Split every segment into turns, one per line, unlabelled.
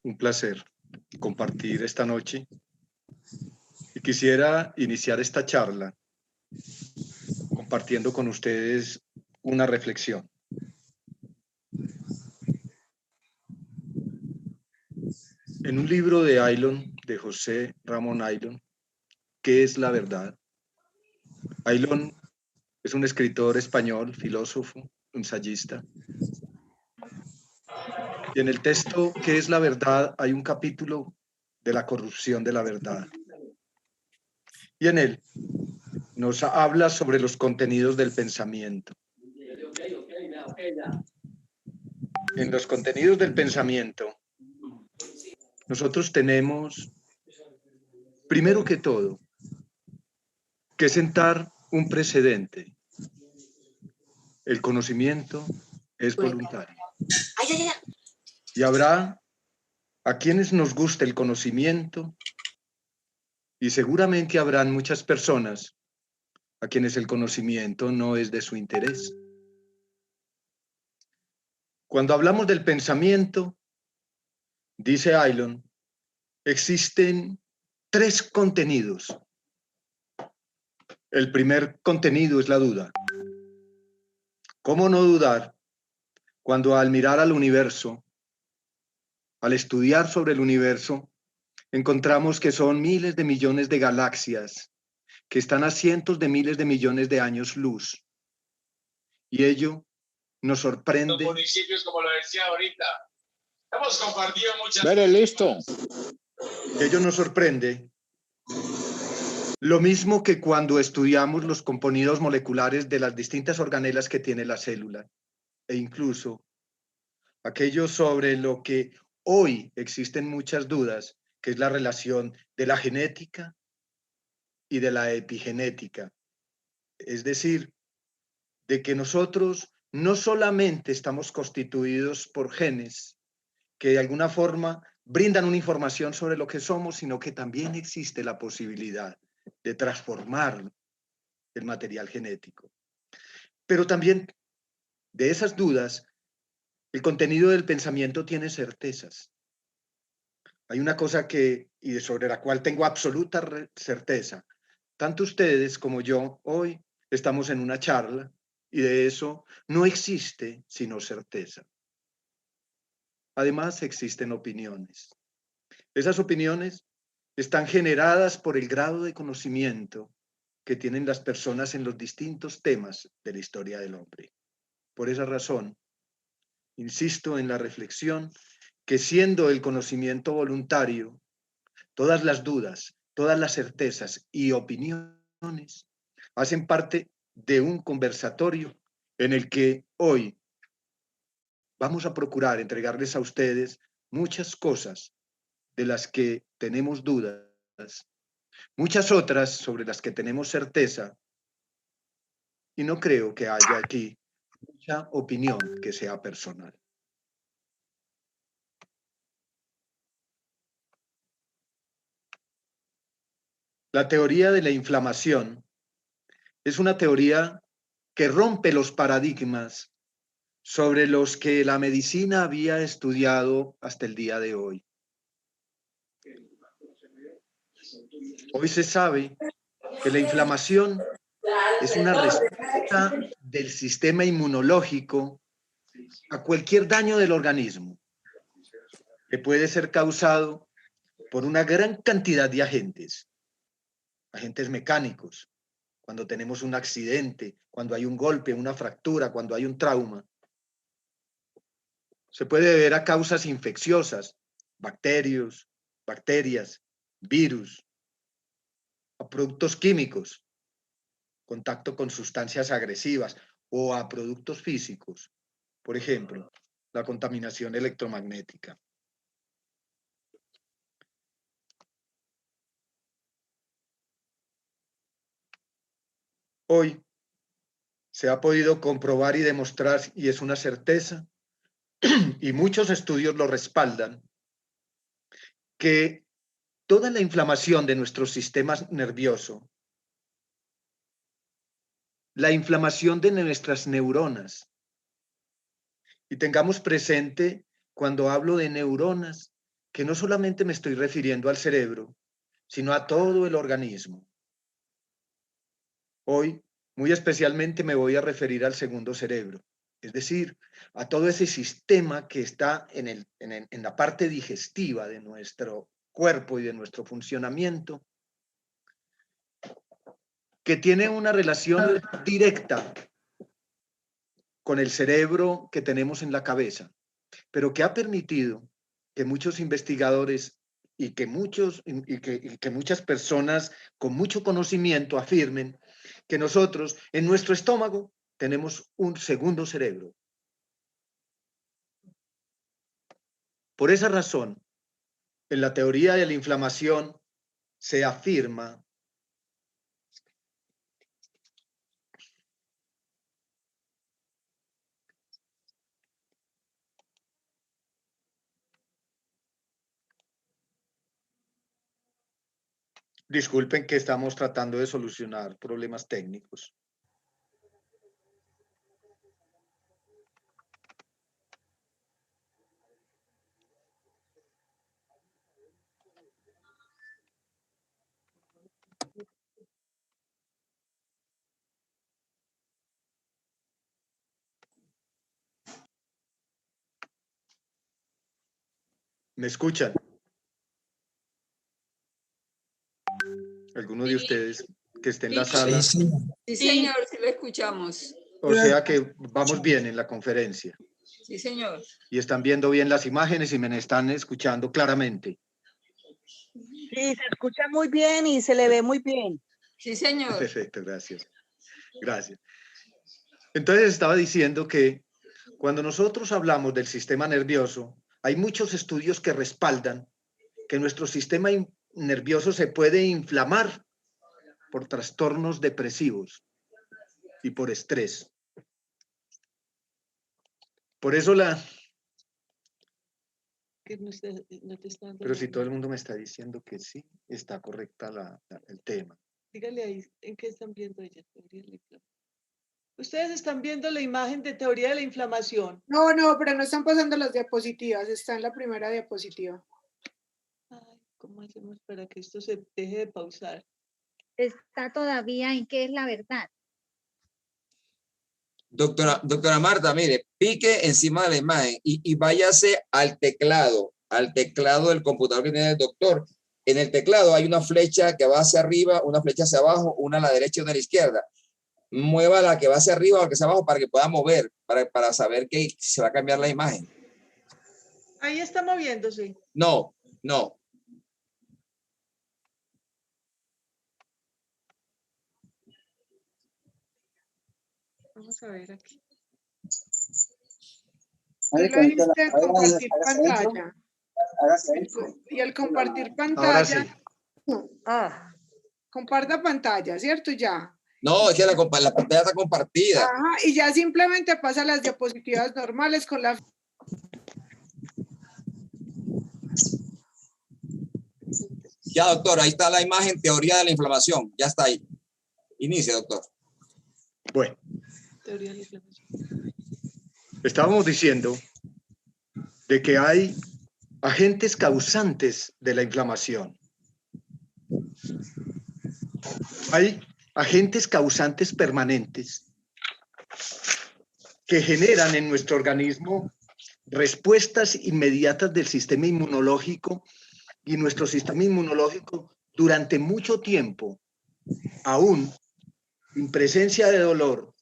un placer compartir esta noche y quisiera iniciar esta charla compartiendo con ustedes una reflexión. En un libro de Aylon, de José Ramón Aylon, ¿qué es la verdad? Aylon es un escritor español, filósofo, ensayista. Y en el texto ¿qué es la verdad? Hay un capítulo de la corrupción de la verdad. Y en él nos habla sobre los contenidos del pensamiento. En los contenidos del pensamiento, nosotros tenemos, primero que todo, que sentar un precedente. El conocimiento es voluntario. Y habrá a quienes nos guste el conocimiento y seguramente habrán muchas personas a quienes el conocimiento no es de su interés. Cuando hablamos del pensamiento, dice Aylon, existen 3 contenidos. El primer contenido es la duda. ¿Cómo no dudar cuando al mirar al universo, al estudiar sobre el universo, encontramos que son miles de millones de galaxias que están a cientos de miles de millones de años luz? Y ello nos sorprende.
Los municipios, como lo decía ahorita, hemos compartido muchas
veces. Listo.
Ello nos sorprende. Lo mismo que cuando estudiamos los componentes moleculares de las distintas organelas que tiene la célula, e incluso aquello sobre lo que hoy existen muchas dudas, que es la relación de la genética y de la epigenética. Es decir, de que nosotros no solamente estamos constituidos por genes que de alguna forma brindan una información sobre lo que somos, sino que también existe la posibilidad de transformar el material genético. Pero también de esas dudas, el contenido del pensamiento tiene certezas. Hay una cosa y sobre la cual tengo absoluta certeza. Tanto ustedes como yo hoy estamos en una charla y de eso no existe sino certeza. Además existen opiniones. Esas opiniones están generadas por el grado de conocimiento que tienen las personas en los distintos temas de la historia del hombre. Por esa razón, insisto en la reflexión que siendo el conocimiento voluntario, todas las dudas, todas las certezas y opiniones hacen parte de un conversatorio en el que hoy vamos a procurar entregarles a ustedes muchas cosas de las que tenemos dudas, muchas otras sobre las que tenemos certeza, y no creo que haya aquí mucha opinión que sea personal. La teoría de la inflamación es una teoría que rompe los paradigmas sobre los que la medicina había estudiado hasta el día de hoy. Hoy se sabe que la inflamación es una respuesta del sistema inmunológico a cualquier daño del organismo, que puede ser causado por una gran cantidad de agentes mecánicos, cuando tenemos un accidente, cuando hay un golpe, una fractura, cuando hay un trauma. Se puede deber a causas infecciosas, bacterias, virus, a productos químicos, contacto con sustancias agresivas o a productos físicos, por ejemplo, la contaminación electromagnética. Hoy se ha podido comprobar y demostrar, y es una certeza, y muchos estudios lo respaldan, que toda la inflamación de nuestro sistema nervioso, la inflamación de nuestras neuronas, y tengamos presente, cuando hablo de neuronas, que no solamente me estoy refiriendo al cerebro, sino a todo el organismo. Hoy, muy especialmente, me voy a referir al segundo cerebro, es decir, a todo ese sistema que está en la parte digestiva de nuestro cuerpo y de nuestro funcionamiento, que tiene una relación directa con el cerebro que tenemos en la cabeza, pero que ha permitido que muchos investigadores y que muchas personas con mucho conocimiento afirmen que nosotros en nuestro estómago tenemos un segundo cerebro. Por esa razón, en la teoría de la inflamación se afirma disculpen que estamos tratando de solucionar problemas técnicos. ¿Me escuchan? ¿Alguno de ustedes que esté en la sala?
Sí,
Sí, señor, sí lo escuchamos.
O sea que vamos bien en la conferencia.
Sí, señor.
Y están viendo bien las imágenes y me están escuchando claramente.
Sí, se escucha muy bien y se le ve muy bien.
Sí, señor.
Perfecto, gracias. Gracias. Entonces estaba diciendo que cuando nosotros hablamos del sistema nervioso, hay muchos estudios que respaldan que nuestro sistema nervioso se puede inflamar por trastornos depresivos y por estrés. Por eso pero si todo el mundo me está diciendo que sí, está correcta el tema.
Dígale ahí, ¿en qué están viendo ella? Ustedes están viendo la imagen de teoría de la inflamación.
No, pero no están pasando las diapositivas, está en la primera diapositiva.
Ay, ¿cómo hacemos para que esto se deje de pausar?
Está todavía en qué es la verdad.
Doctora Marta, mire, pique encima de la imagen y váyase al teclado del computador que tiene el doctor. En el teclado hay una flecha que va hacia arriba, una flecha hacia abajo, una a la derecha y una a la izquierda. Mueva la que va hacia arriba o la que hacia abajo para que pueda mover, para saber que se va a cambiar la imagen.
Ahí está moviéndose.
No.
Vamos a ver aquí.
Tú le diste compartir pantalla. Y al compartir pantalla,
Ahora sí.
comparta pantalla, ¿cierto? Ya.
No, es que la pantalla está compartida.
Ajá, y ya simplemente pasa las diapositivas normales con la...
Ya, doctor, ahí está la imagen, teoría de la inflamación. Ya está ahí. Inicia, doctor.
Bueno,
Teoría de la inflamación.
estábamos diciendo de que hay agentes causantes de la inflamación. Hay agentes causantes permanentes que generan en nuestro organismo respuestas inmediatas del sistema inmunológico, y nuestro sistema inmunológico durante mucho tiempo, aún en presencia de dolor,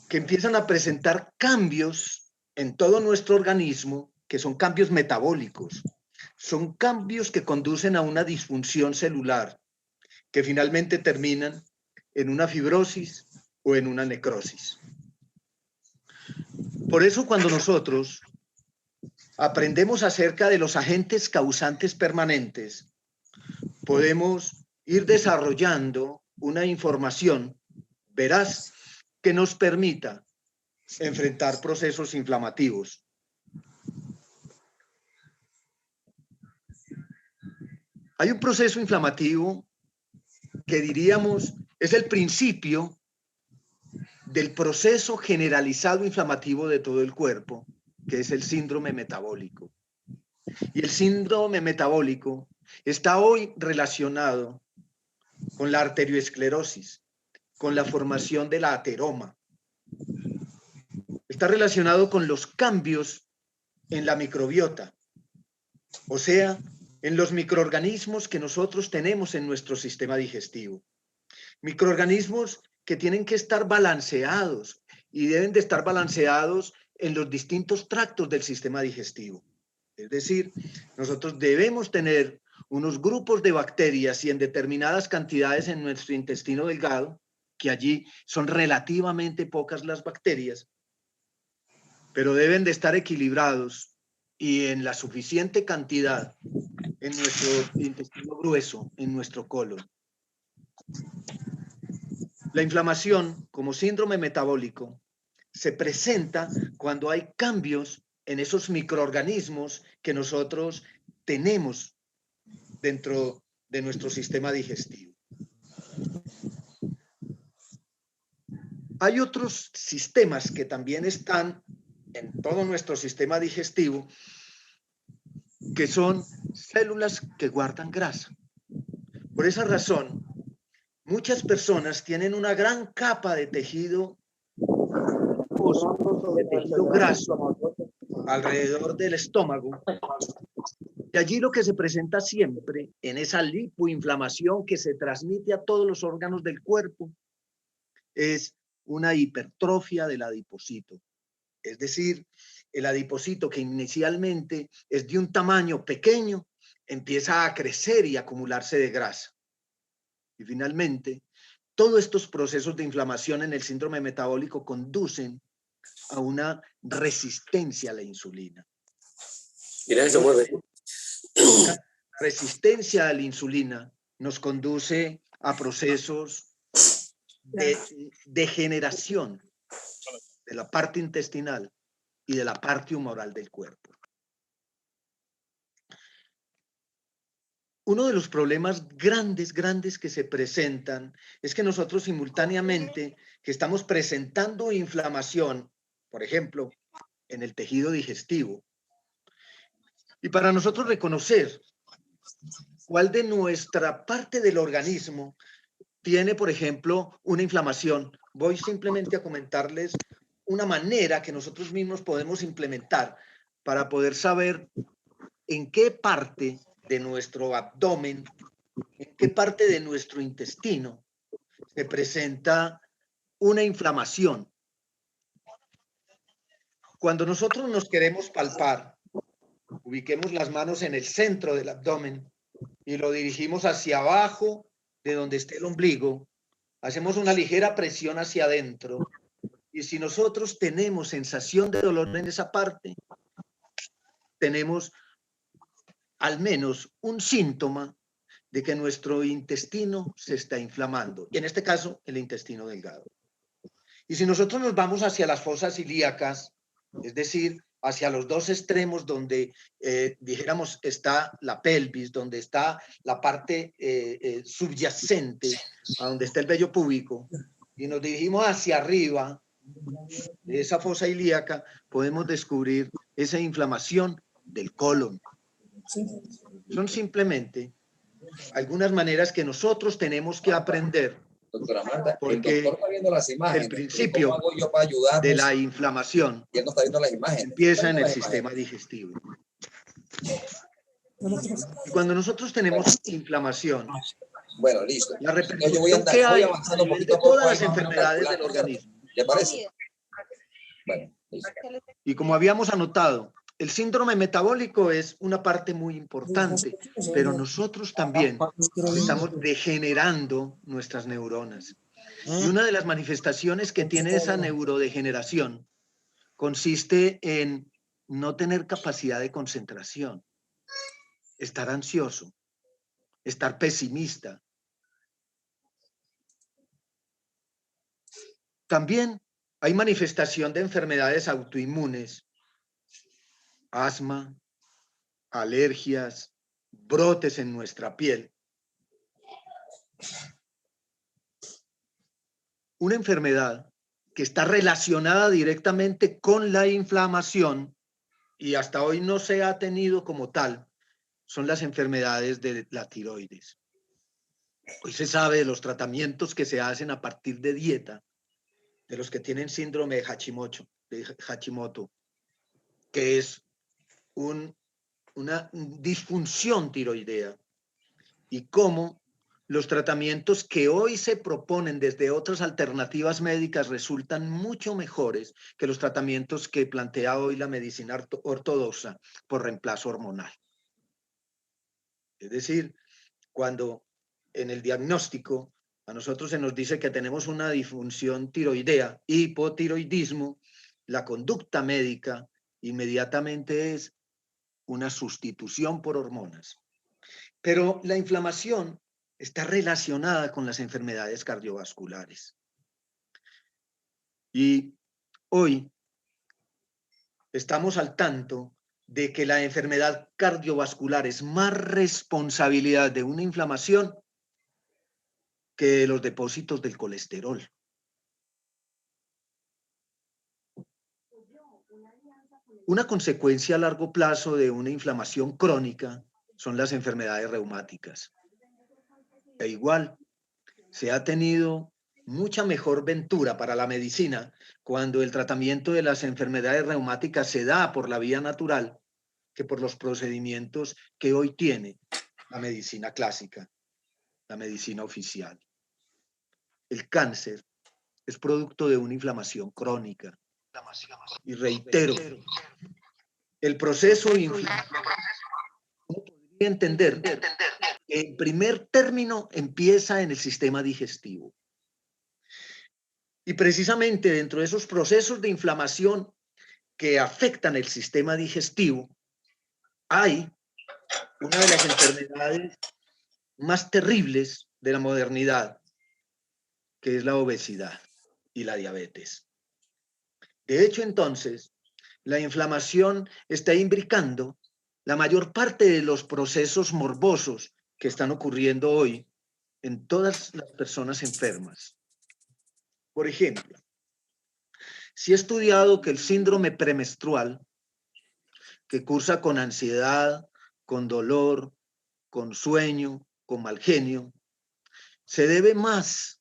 que empiezan a presentar cambios en todo nuestro organismo, que son cambios metabólicos, son cambios que conducen a una disfunción celular, que finalmente terminan en una fibrosis o en una necrosis. Por eso cuando nosotros aprendemos acerca de los agentes causantes permanentes, podemos ir desarrollando una información veraz que nos permita enfrentar procesos inflamativos. Hay un proceso inflamativo que diríamos es el principio del proceso generalizado inflamativo de todo el cuerpo, que es el síndrome metabólico. Y el síndrome metabólico está hoy relacionado con la arterioesclerosis, con la formación de la ateroma. Está relacionado con los cambios en la microbiota, o sea, en los microorganismos que nosotros tenemos en nuestro sistema digestivo. Microorganismos que tienen que estar balanceados y deben de estar balanceados en los distintos tractos del sistema digestivo. Es decir, nosotros debemos tener unos grupos de bacterias y en determinadas cantidades en nuestro intestino delgado, que allí son relativamente pocas las bacterias, pero deben de estar equilibrados y en la suficiente cantidad en nuestro intestino grueso, en nuestro colon. La inflamación, como síndrome metabólico, se presenta cuando hay cambios en esos microorganismos que nosotros tenemos dentro de nuestro sistema digestivo. Hay otros sistemas que también están en todo nuestro sistema digestivo, que son células que guardan grasa. Por esa razón, muchas personas tienen una gran capa de tejido graso alrededor del estómago. Y allí lo que se presenta siempre en esa lipoinflamación que se transmite a todos los órganos del cuerpo es una hipertrofia del adipocito. Es decir, el adipocito, que inicialmente es de un tamaño pequeño, empieza a crecer y acumularse de grasa. Y finalmente, todos estos procesos de inflamación en el síndrome metabólico conducen a una resistencia a la insulina.
Mira, se mueve.
Una resistencia a la insulina nos conduce a procesos de degeneración de la parte intestinal y de la parte humoral del cuerpo. Uno de los problemas grandes que se presentan es que nosotros simultáneamente que estamos presentando inflamación, por ejemplo, en el tejido digestivo, y para nosotros reconocer cuál de nuestra parte del organismo tiene, por ejemplo, una inflamación, voy simplemente a comentarles una manera que nosotros mismos podemos implementar para poder saber en qué parte de nuestro abdomen, en qué parte de nuestro intestino se presenta una inflamación. Cuando nosotros nos queremos palpar, ubiquemos las manos en el centro del abdomen y lo dirigimos hacia abajo de donde esté el ombligo. Hacemos una ligera presión hacia adentro. Y si nosotros tenemos sensación de dolor en esa parte, tenemos al menos un síntoma de que nuestro intestino se está inflamando. Y en este caso, el intestino delgado. Y si nosotros nos vamos hacia las fosas ilíacas, es decir, hacia los dos extremos donde, dijéramos, está la pelvis, donde está la parte subyacente, a donde está el vello púbico, y nos dirigimos hacia arriba de esa fosa ilíaca, podemos descubrir esa inflamación del colon. Son simplemente algunas maneras que nosotros tenemos que aprender.
Doctora Marta,
porque
el doctor está viendo las imágenes.
el principio
¿Cómo hago yo para ayudarnos?
De la inflamación
Y él no está viendo las imágenes.
empieza en el sistema digestivo. Y cuando nosotros tenemos inflamación,
bueno, listo.
la
Entonces, yo
repercusión que hay
avanzando
a nivel
poquito
de
a poco,
todas las
ahí más o menos
enfermedades del
calculando.
organismo.
¿Le parece? Bueno, listo.
Y como habíamos anotado, el síndrome metabólico es una parte muy importante, pero nosotros también estamos degenerando nuestras neuronas. Y una de las manifestaciones que tiene esa neurodegeneración consiste en no tener capacidad de concentración, estar ansioso, estar pesimista. También hay manifestación de enfermedades autoinmunes, asma, alergias, brotes en nuestra piel. Una enfermedad que está relacionada directamente con la inflamación y hasta hoy no se ha tenido como tal, son las enfermedades de la tiroides. Hoy se sabe de los tratamientos que se hacen a partir de dieta, de los que tienen síndrome de Hashimoto, que es una disfunción tiroidea, y cómo los tratamientos que hoy se proponen desde otras alternativas médicas resultan mucho mejores que los tratamientos que plantea hoy la medicina ortodoxa por reemplazo hormonal. Es decir, cuando en el diagnóstico a nosotros se nos dice que tenemos una disfunción tiroidea, hipotiroidismo, la conducta médica inmediatamente es una sustitución por hormonas. Pero la inflamación está relacionada con las enfermedades cardiovasculares. Y hoy estamos al tanto de que la enfermedad cardiovascular es más responsabilidad de una inflamación que de los depósitos del colesterol. Una consecuencia a largo plazo de una inflamación crónica son las enfermedades reumáticas. E igual, se ha tenido mucha mejor ventura para la medicina cuando el tratamiento de las enfermedades reumáticas se da por la vía natural que por los procedimientos que hoy tiene la medicina clásica, la medicina oficial. El cáncer es producto de una inflamación crónica. Y reitero, el proceso inflamatorio podría entender que en primer término empieza en el sistema digestivo. Y precisamente dentro de esos procesos de inflamación que afectan el sistema digestivo, hay una de las enfermedades más terribles de la modernidad, que es la obesidad y la diabetes. De hecho, entonces, la inflamación está imbricando la mayor parte de los procesos morbosos que están ocurriendo hoy en todas las personas enfermas. Por ejemplo, se ha estudiado que el síndrome premenstrual, que cursa con ansiedad, con dolor, con sueño, con mal genio, se debe más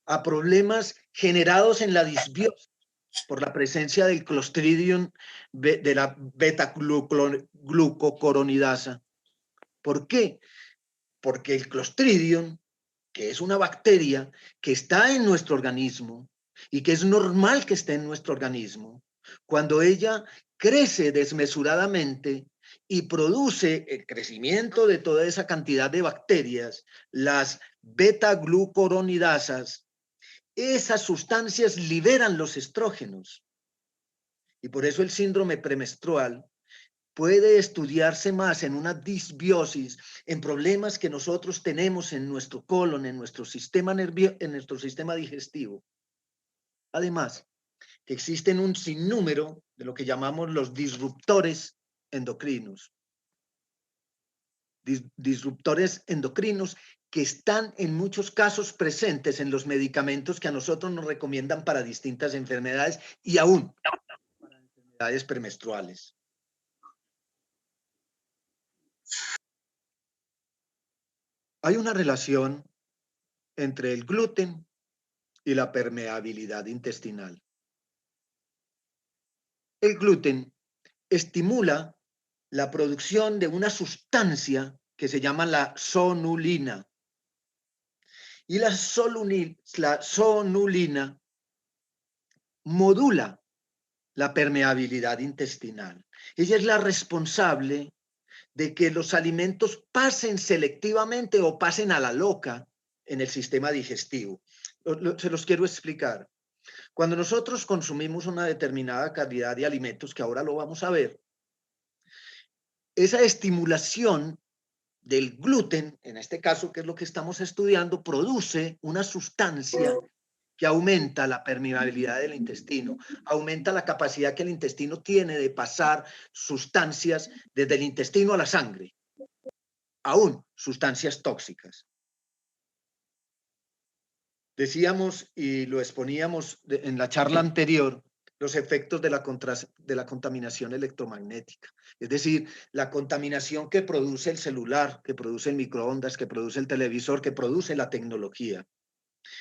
a problemas generados en la disbiosis por la presencia del Clostridium de la beta-glucocoronidasa. ¿Por qué? Porque el Clostridium, que es una bacteria que está en nuestro organismo y que es normal que esté en nuestro organismo, cuando ella crece desmesuradamente y produce el crecimiento de toda esa cantidad de bacterias, las beta-glucoronidasas, esas sustancias liberan los estrógenos. Y por eso el síndrome premenstrual puede estudiarse más en una disbiosis, en problemas que nosotros tenemos en nuestro colon, en nuestro sistema nervioso, en nuestro sistema digestivo. Además, que existen un sinnúmero de lo que llamamos los disruptores endocrinos. Disruptores endocrinos que están en muchos casos presentes en los medicamentos que a nosotros nos recomiendan para distintas enfermedades y aún para enfermedades premenstruales. Hay una relación entre el gluten y la permeabilidad intestinal. El gluten estimula la producción de una sustancia que se llama la sonulina. Y la sonulina modula la permeabilidad intestinal. Ella es la responsable de que los alimentos pasen selectivamente o pasen a la loca en el sistema digestivo. Se los quiero explicar. Cuando nosotros consumimos una determinada cantidad de alimentos, que ahora lo vamos a ver, esa estimulación del gluten, en este caso, que es lo que estamos estudiando, produce una sustancia que aumenta la permeabilidad del intestino, aumenta la capacidad que el intestino tiene de pasar sustancias desde el intestino a la sangre, aún sustancias tóxicas. Decíamos y lo exponíamos en la charla anterior los efectos de la contaminación electromagnética. Es decir, la contaminación que produce el celular, que produce el microondas, que produce el televisor, que produce la tecnología.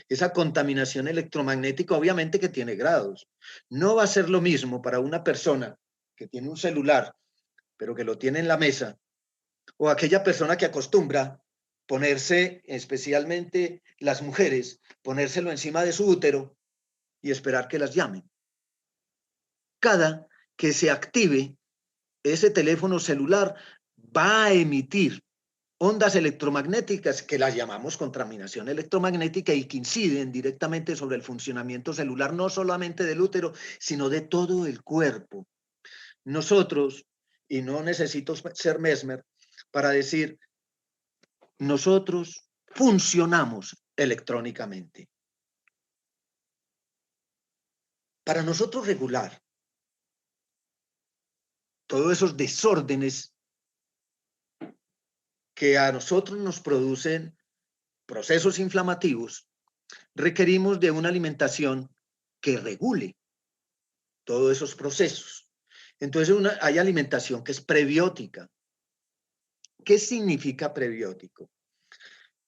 Esa contaminación electromagnética obviamente que tiene grados. No va a ser lo mismo para una persona que tiene un celular, pero que lo tiene en la mesa, o aquella persona que acostumbra ponerse, especialmente las mujeres, ponérselo encima de su útero y esperar que las llamen. Cada que se active ese teléfono celular va a emitir ondas electromagnéticas que las llamamos contaminación electromagnética y que inciden directamente sobre el funcionamiento celular, no solamente del útero, sino de todo el cuerpo. Nosotros, y no necesito ser Mesmer para decir, nosotros funcionamos electrónicamente. Para nosotros regular todos esos desórdenes que a nosotros nos producen procesos inflamativos, requerimos de una alimentación que regule todos esos procesos. Entonces hay alimentación que es prebiótica. ¿Qué significa prebiótico?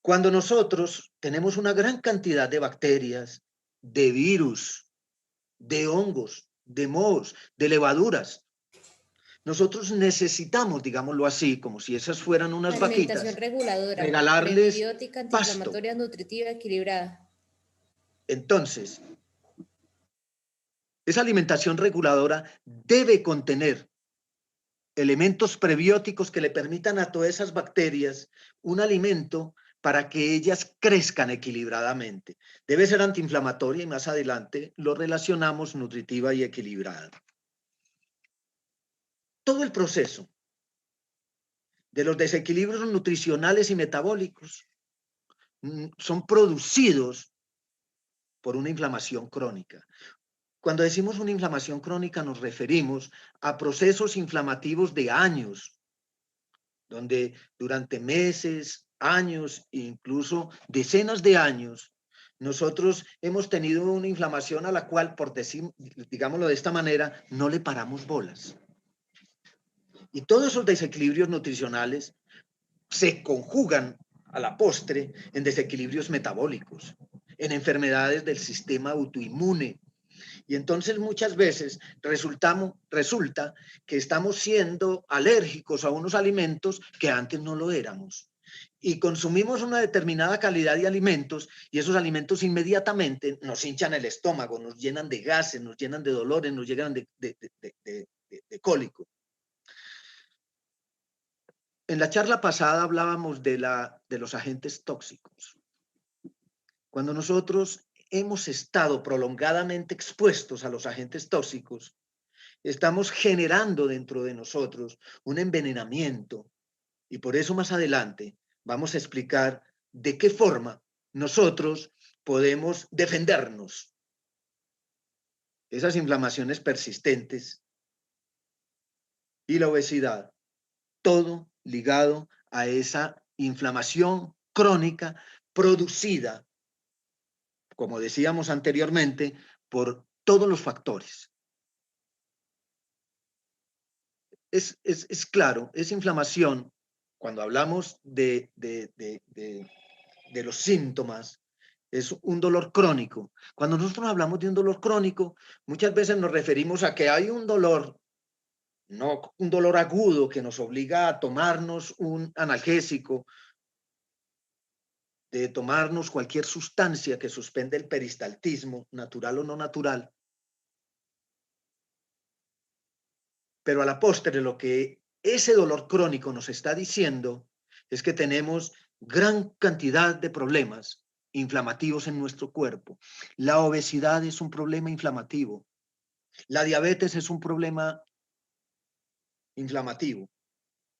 Cuando nosotros tenemos una gran cantidad de bacterias, de virus, de hongos, de mohos, de levaduras, nosotros necesitamos, digámoslo así, como si esas fueran unas vaquitas,
alimentación reguladora,
regalarles
prebiótica,
pasto.
antiinflamatoria, nutritiva, equilibrada.
Entonces, esa alimentación reguladora debe contener elementos prebióticos que le permitan a todas esas bacterias un alimento para que ellas crezcan equilibradamente. Debe ser antiinflamatoria y más adelante lo relacionamos nutritiva y equilibrada. Todo el proceso de los desequilibrios nutricionales y metabólicos son producidos por una inflamación crónica. Cuando decimos una inflamación crónica nos referimos a procesos inflamativos de años, donde durante meses, años e incluso decenas de años, nosotros hemos tenido una inflamación a la cual, por decir, digámoslo de esta manera, no le paramos bolas. Y todos esos desequilibrios nutricionales se conjugan a la postre en desequilibrios metabólicos, en enfermedades del sistema autoinmune. Y entonces muchas veces resulta que estamos siendo alérgicos a unos alimentos que antes no lo éramos. Y consumimos una determinada calidad de alimentos y esos alimentos inmediatamente nos hinchan el estómago, nos llenan de gases, nos llenan de dolores, nos llenan de cólico. En la charla pasada hablábamos de los agentes tóxicos. Cuando nosotros hemos estado prolongadamente expuestos a los agentes tóxicos, estamos generando dentro de nosotros un envenenamiento y por eso más adelante vamos a explicar de qué forma nosotros podemos defendernos. Esas inflamaciones persistentes y la obesidad, todo ligado a esa inflamación crónica producida, como decíamos anteriormente, por todos los factores. Es claro, esa inflamación, cuando hablamos de los síntomas, es un dolor crónico. Cuando nosotros hablamos de un dolor crónico, muchas veces nos referimos a que hay un dolor, no un dolor agudo que nos obliga a tomarnos un analgésico, de tomarnos cualquier sustancia que suspende el peristaltismo, natural o no natural. Pero a la postre lo que ese dolor crónico nos está diciendo es que tenemos gran cantidad de problemas inflamativos en nuestro cuerpo. La obesidad es un problema inflamativo. La diabetes es un problema inflamativo.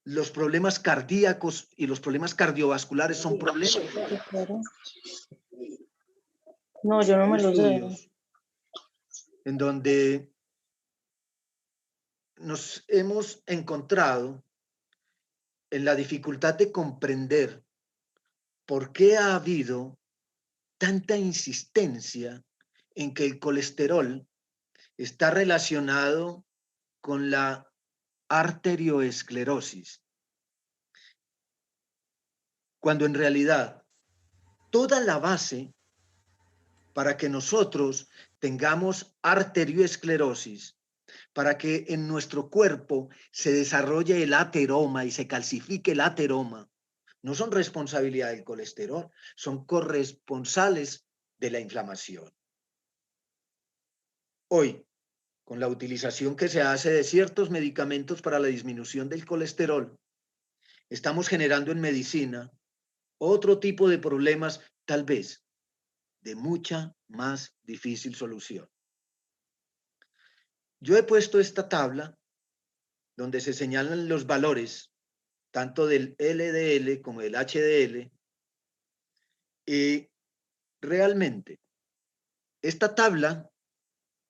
Los problemas cardíacos y los problemas cardiovasculares son problemas.
No, yo no me lo sé.
En donde nos hemos encontrado en la dificultad de comprender por qué ha habido tanta insistencia en que el colesterol está relacionado con la arterioesclerosis, cuando en realidad toda la base para que nosotros tengamos arterioesclerosis, para que en nuestro cuerpo se desarrolle el ateroma y se calcifique el ateroma, no son responsabilidad del colesterol, son corresponsales de la inflamación. Hoy, con la utilización que se hace de ciertos medicamentos para la disminución del colesterol, estamos generando en medicina otro tipo de problemas, tal vez de mucha más difícil solución. Yo he puesto esta tabla donde se señalan los valores tanto del LDL como del HDL, y realmente esta tabla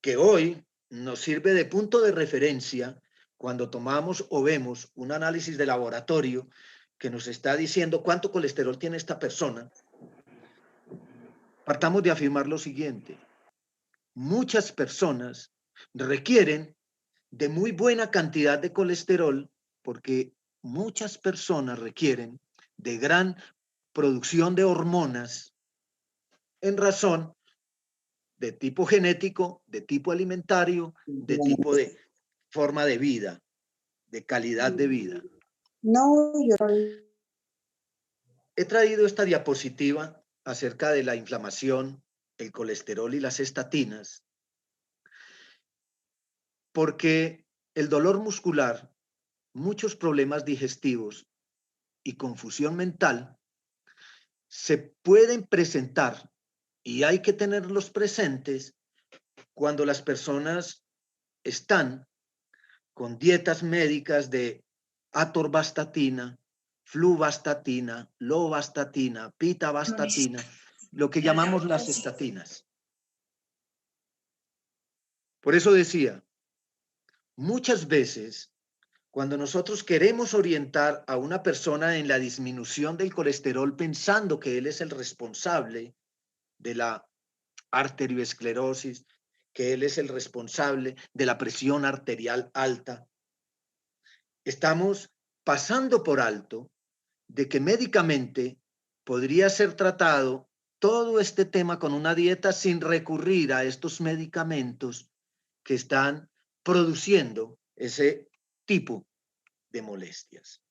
que hoy nos sirve de punto de referencia cuando tomamos o vemos un análisis de laboratorio que nos está diciendo cuánto colesterol tiene esta persona, partamos de afirmar lo siguiente: muchas personas requieren de muy buena cantidad de colesterol porque muchas personas requieren de gran producción de hormonas en razón de tipo genético, de tipo alimentario, de tipo de forma de vida, de calidad de vida.
No, yo
He traído esta diapositiva acerca de la inflamación, el colesterol y las estatinas, porque el dolor muscular, muchos problemas digestivos y confusión mental se pueden presentar, y hay que tenerlos presentes, cuando las personas están con dietas médicas de atorvastatina, fluvastatina, lovastatina, pitavastatina, lo que llamamos las estatinas. Por eso decía, muchas veces cuando nosotros queremos orientar a una persona en la disminución del colesterol pensando que él es el responsable de la arterioesclerosis, que él es el responsable de la presión arterial alta, estamos pasando por alto de que médicamente podría ser tratado todo este tema con una dieta sin recurrir a estos medicamentos que están produciendo ese tipo de molestias.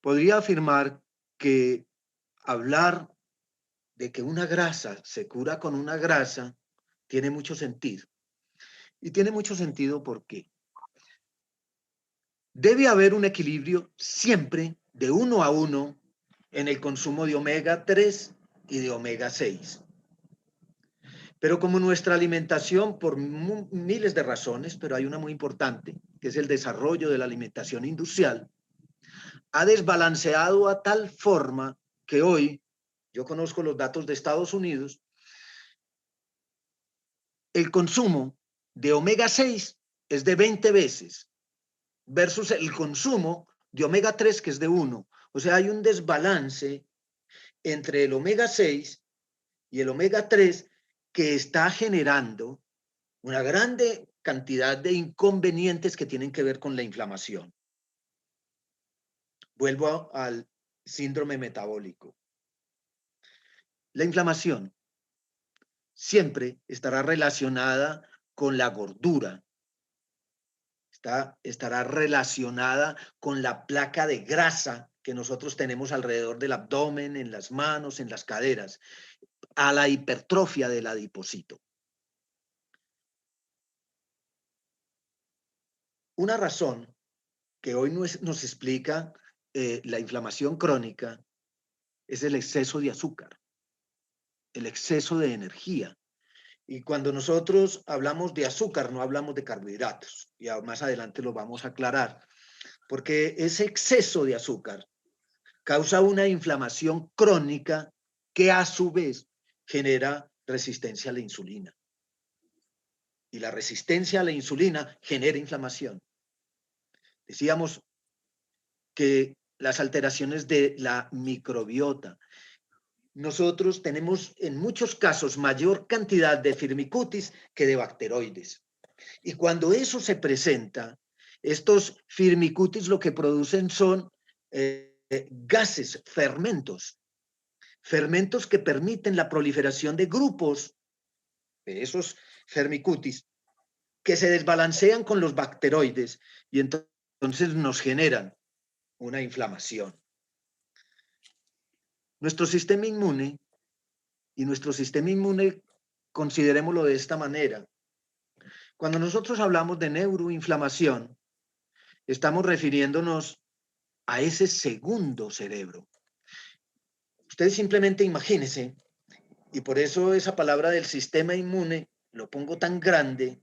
Podría afirmar que hablar de que una grasa se cura con una grasa tiene mucho sentido. Y tiene mucho sentido porque debe haber un equilibrio siempre de 1 a 1 en el consumo de omega 3 y de omega 6. Pero como nuestra alimentación, por miles de razones, pero hay una muy importante, que es el desarrollo de la alimentación industrial, ha desbalanceado a tal forma que hoy, yo conozco los datos de Estados Unidos, el consumo de omega 6 es de 20 veces versus el consumo de omega 3 que es de 1. O sea, hay un desbalance entre el omega 6 y el omega 3 que está generando una grande cantidad de inconvenientes que tienen que ver con la inflamación. Vuelvo al síndrome metabólico. La inflamación siempre estará relacionada con la gordura, estará relacionada con la placa de grasa que nosotros tenemos alrededor del abdomen, en las manos, en las caderas, a la hipertrofia del adipocito. Una razón que hoy nos explica la inflamación crónica es el exceso de azúcar, el exceso de energía. Y cuando nosotros hablamos de azúcar, no hablamos de carbohidratos. Y más adelante lo vamos a aclarar. Porque ese exceso de azúcar causa una inflamación crónica que a su vez genera resistencia a la insulina. Y la resistencia a la insulina genera inflamación. Decíamos que las alteraciones de la microbiota nosotros tenemos en muchos casos mayor cantidad de firmicutes que de bacteroides. Y cuando eso se presenta, estos firmicutes lo que producen son gases, fermentos que permiten la proliferación de grupos de esos firmicutes que se desbalancean con los bacteroides y entonces nos generan una inflamación. Nuestro sistema inmune, considerémoslo de esta manera. Cuando nosotros hablamos de neuroinflamación, estamos refiriéndonos a ese segundo cerebro. Ustedes simplemente imagínense, y por eso esa palabra del sistema inmune lo pongo tan grande.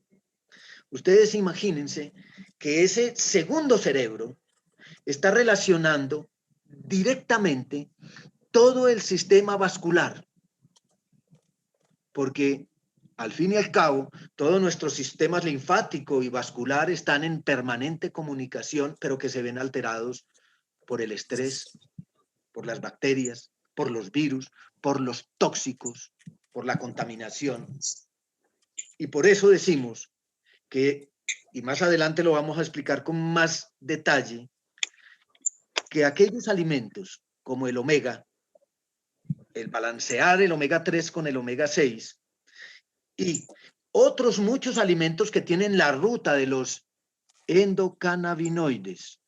Ustedes imagínense que ese segundo cerebro está relacionando directamente todo el sistema vascular, porque al fin y al cabo, todos nuestros sistemas linfático y vascular están en permanente comunicación, pero que se ven alterados por el estrés, por las bacterias, por los virus, por los tóxicos, por la contaminación. Y por eso decimos que, y más adelante lo vamos a explicar con más detalle, que aquellos alimentos como el omega, el balancear el omega 3 con el omega 6 y otros muchos alimentos que tienen la ruta de los endocannabinoides.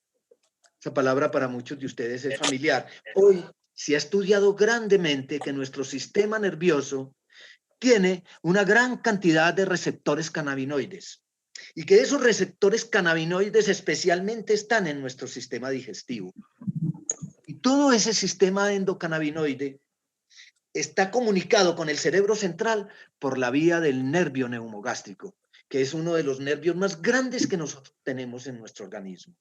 Esa palabra para muchos de ustedes es familiar. Hoy se ha estudiado grandemente que nuestro sistema nervioso tiene una gran cantidad de receptores cannabinoides y que esos receptores cannabinoides especialmente están en nuestro sistema digestivo. Y todo ese sistema endocannabinoide está comunicado con el cerebro central por la vía del nervio neumogástrico, que es uno de los nervios más grandes que nosotros tenemos en nuestro organismo.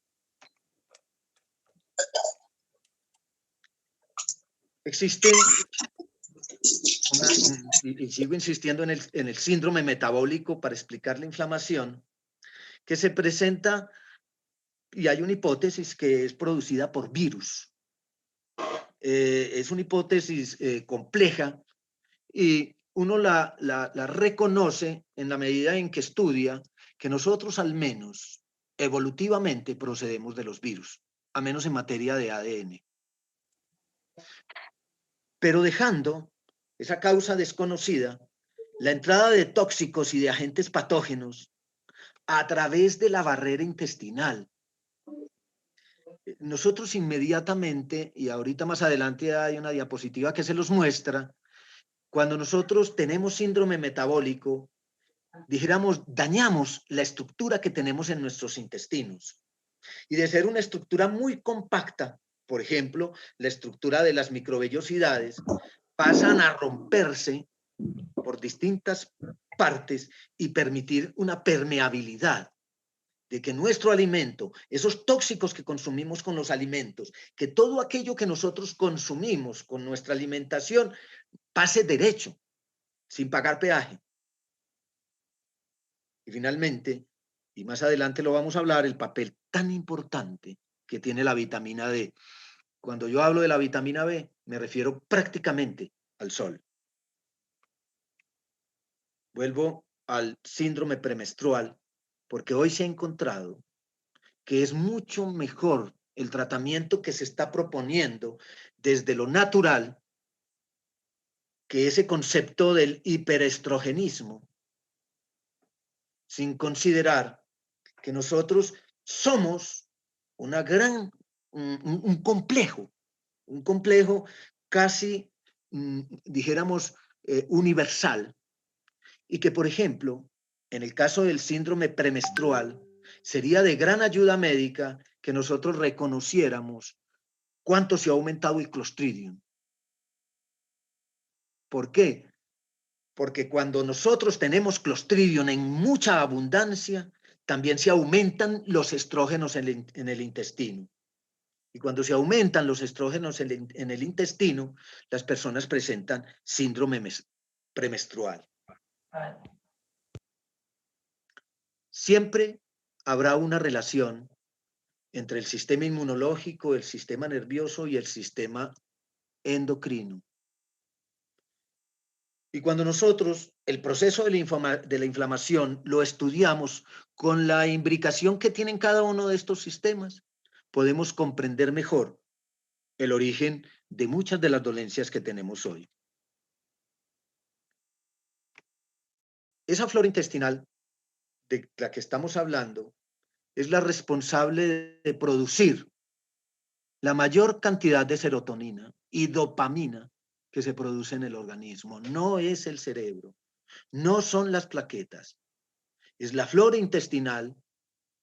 Existe y sigo insistiendo en el síndrome metabólico para explicar la inflamación, que se presenta, y hay una hipótesis que es producida por virus. Es una hipótesis compleja y uno la reconoce en la medida en que estudia que nosotros al menos evolutivamente procedemos de los virus, a menos en materia de ADN. Pero dejando esa causa desconocida, la entrada de tóxicos y de agentes patógenos a través de la barrera intestinal. Nosotros inmediatamente, y ahorita más adelante hay una diapositiva que se los muestra, cuando nosotros tenemos síndrome metabólico, dijéramos, dañamos la estructura que tenemos en nuestros intestinos. Y de ser una estructura muy compacta, por ejemplo, la estructura de las microvellosidades, pasan a romperse por distintas partes y permitir una permeabilidad de que nuestro alimento, esos tóxicos que consumimos con los alimentos, que todo aquello que nosotros consumimos con nuestra alimentación pase derecho, sin pagar peaje. Y finalmente, y más adelante lo vamos a hablar, el papel tan importante que tiene la vitamina D. Cuando yo hablo de la vitamina B, me refiero prácticamente al sol. Vuelvo al síndrome premenstrual, porque hoy se ha encontrado que es mucho mejor el tratamiento que se está proponiendo desde lo natural que ese concepto del hiperestrogenismo, sin considerar que nosotros somos una gran, un complejo casi, dijéramos, universal, y que, por ejemplo, en el caso del síndrome premenstrual, sería de gran ayuda médica que nosotros reconociéramos cuánto se ha aumentado el Clostridium. ¿Por qué? Porque cuando nosotros tenemos Clostridium en mucha abundancia, también se aumentan los estrógenos en el intestino. Y cuando se aumentan los estrógenos en el intestino, las personas presentan síndrome premenstrual. Siempre habrá una relación entre el sistema inmunológico, el sistema nervioso y el sistema endocrino. Y cuando nosotros el proceso de la inflamación lo estudiamos con la imbricación que tienen cada uno de estos sistemas, podemos comprender mejor el origen de muchas de las dolencias que tenemos hoy. Esa flora intestinal de la que estamos hablando es la responsable de producir la mayor cantidad de serotonina y dopamina que se produce en el organismo. No es el cerebro, no son las plaquetas, es la flora intestinal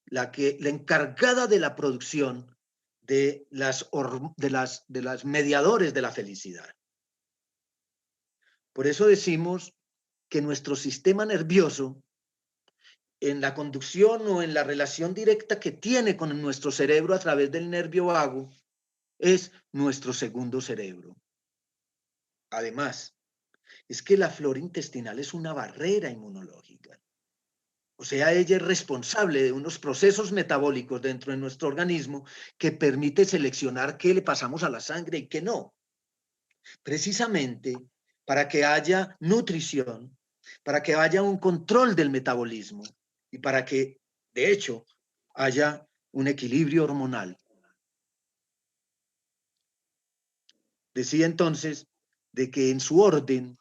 la encargada de la producción de las mediadores de la felicidad. Por eso decimos que nuestro sistema nervioso, en la conducción o en la relación directa que tiene con nuestro cerebro a través del nervio vago, es nuestro segundo cerebro. Además, es que la flora intestinal es una barrera inmunológica. O sea, ella es responsable de unos procesos metabólicos dentro de nuestro organismo que permite seleccionar qué le pasamos a la sangre y qué no. Precisamente para que haya nutrición, para que haya un control del metabolismo y para que, de hecho, haya un equilibrio hormonal. Decía entonces de que en su orden,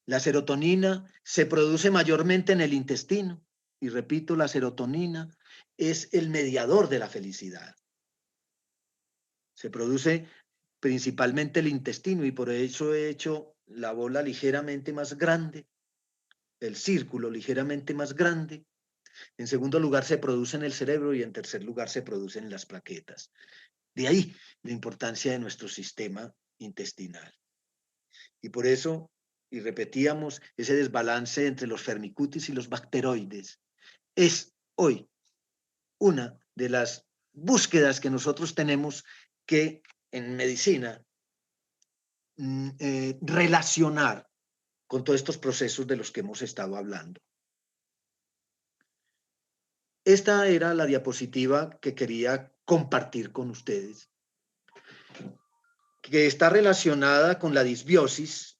la serotonina se produce mayormente en el intestino. Y repito, la serotonina es el mediador de la felicidad. Se produce principalmente el intestino y por eso he hecho la bola ligeramente más grande, el círculo ligeramente más grande. En segundo lugar se produce en el cerebro y en tercer lugar se produce en las plaquetas. De ahí la importancia de nuestro sistema intestinal. Y por eso, y repetíamos, ese desbalance entre los firmicutes y los bacteroides es hoy una de las búsquedas que nosotros tenemos que en medicina relacionar con todos estos procesos de los que hemos estado hablando. Esta era la diapositiva que quería compartir con ustedes, que está relacionada con la disbiosis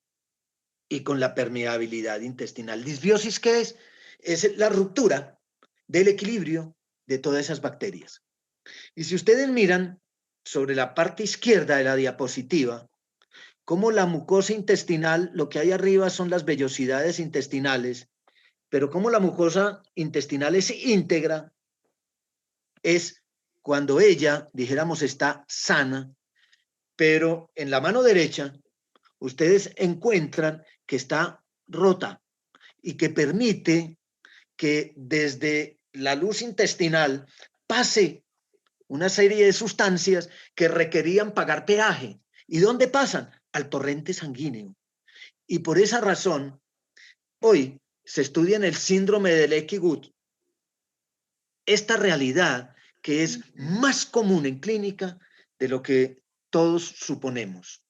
y con la permeabilidad intestinal. ¿Disbiosis qué es? Es la ruptura del equilibrio de todas esas bacterias. Y si ustedes miran sobre la parte izquierda de la diapositiva, como la mucosa intestinal, lo que hay arriba son las vellosidades intestinales, pero como la mucosa intestinal es íntegra, es cuando ella, dijéramos, está sana, pero en la mano derecha ustedes encuentran que está rota y que permite que desde la luz intestinal pase una serie de sustancias que requerían pagar peaje. ¿Y dónde pasan? Al torrente sanguíneo. Y por esa razón, hoy se estudia en el síndrome de Leaky-Gut esta realidad que es más común en clínica de lo que todos suponemos.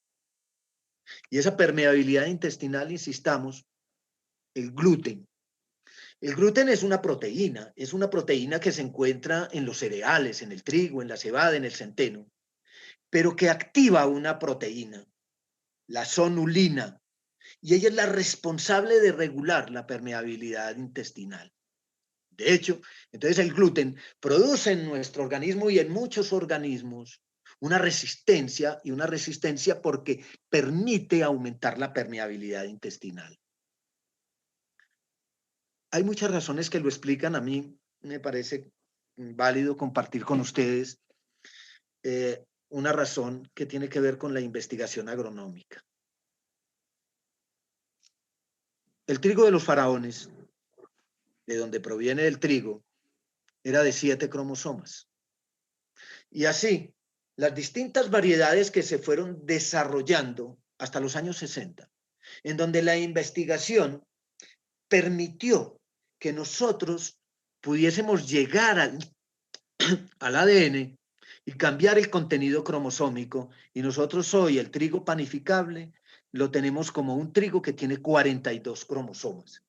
Y esa permeabilidad intestinal, insistamos, el gluten. El gluten es una proteína que se encuentra en los cereales, en el trigo, en la cebada, en el centeno, pero que activa una proteína, la sonulina, y ella es la responsable de regular la permeabilidad intestinal. De hecho, entonces el gluten produce en nuestro organismo y en muchos organismos una resistencia porque permite aumentar la permeabilidad intestinal. Hay muchas razones que lo explican. A mí me parece válido compartir con ustedes una razón que tiene que ver con la investigación agronómica. El trigo de los faraones, de donde proviene el trigo, era de 7 cromosomas. Y así, las distintas variedades que se fueron desarrollando hasta los años 60, en donde la investigación permitió que nosotros pudiésemos llegar al ADN y cambiar el contenido cromosómico, y nosotros hoy el trigo panificable lo tenemos como un trigo que tiene 42 cromosomas.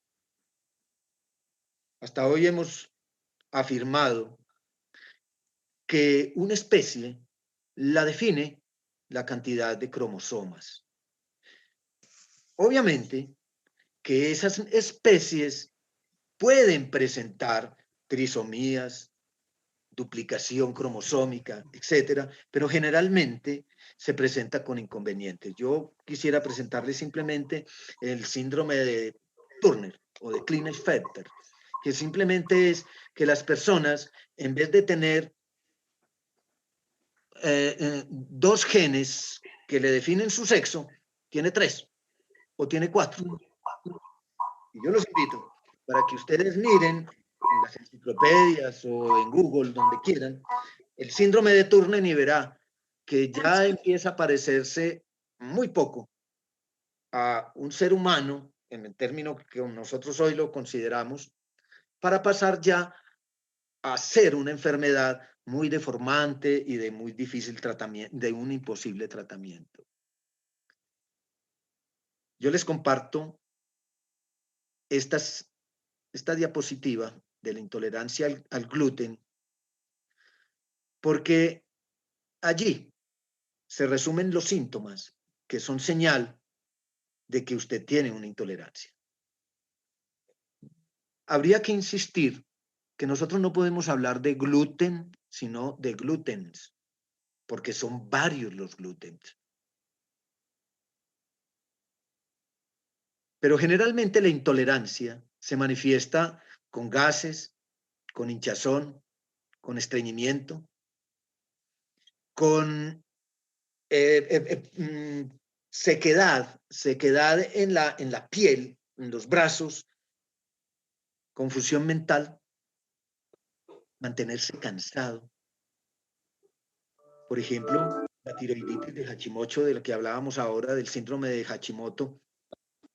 Hasta hoy hemos afirmado que una especie la define la cantidad de cromosomas. Obviamente, que esas especies pueden presentar trisomías, duplicación cromosómica, etcétera, pero generalmente se presenta con inconvenientes. Yo quisiera presentarles simplemente el síndrome de Turner o de Klinefelter, que simplemente es que las personas, en vez de tener dos genes que le definen su sexo, tiene 3 o tiene 4. Y yo los invito para que ustedes miren en las enciclopedias o en Google, donde quieran, el síndrome de Turner y verá que ya empieza a parecerse muy poco a un ser humano, en el término que nosotros hoy lo consideramos, para pasar ya a ser una enfermedad muy deformante y de muy difícil tratamiento, de un imposible tratamiento. Yo les comparto esta diapositiva de la intolerancia al gluten, porque allí se resumen los síntomas que son señal de que usted tiene una intolerancia. Habría que insistir que nosotros no podemos hablar de gluten, sino de glútens, porque son varios los glútens. Pero generalmente la intolerancia se manifiesta con gases, con hinchazón, con estreñimiento, con sequedad en la piel, en los brazos, confusión mental, mantenerse cansado. Por ejemplo, la tiroiditis de Hashimoto, de la que hablábamos ahora, del síndrome de Hashimoto,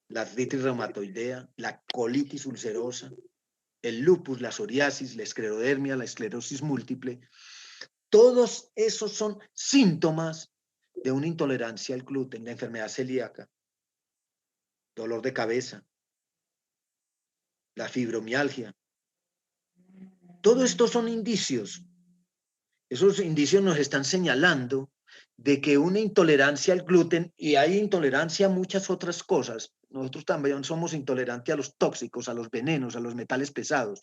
la artritis reumatoidea, la colitis ulcerosa, el lupus, la psoriasis, la esclerodermia, la esclerosis múltiple. Todos esos son síntomas de una intolerancia al gluten, la enfermedad celíaca, dolor de cabeza, la fibromialgia. Todo esto son indicios. Esos indicios nos están señalando de que una intolerancia al gluten, y hay intolerancia a muchas otras cosas. Nosotros también somos intolerantes a los tóxicos, a los venenos, a los metales pesados.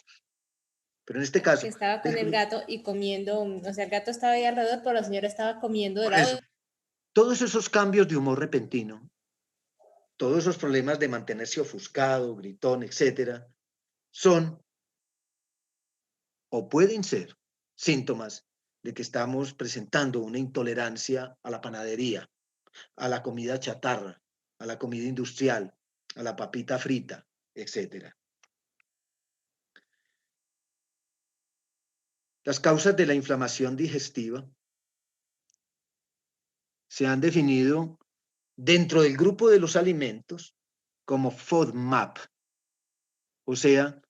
Pero en este caso...
Que estaba con el gato y comiendo, o sea, el gato estaba ahí alrededor, pero la señora estaba comiendo de lado.
Todos esos cambios de humor repentino, todos esos problemas de mantenerse ofuscado, gritón, etcétera, son o pueden ser síntomas de que estamos presentando una intolerancia a la panadería, a la comida chatarra, a la comida industrial, a la papita frita, etcétera. Las causas de la inflamación digestiva se han definido dentro del grupo de los alimentos como FODMAP, o sea,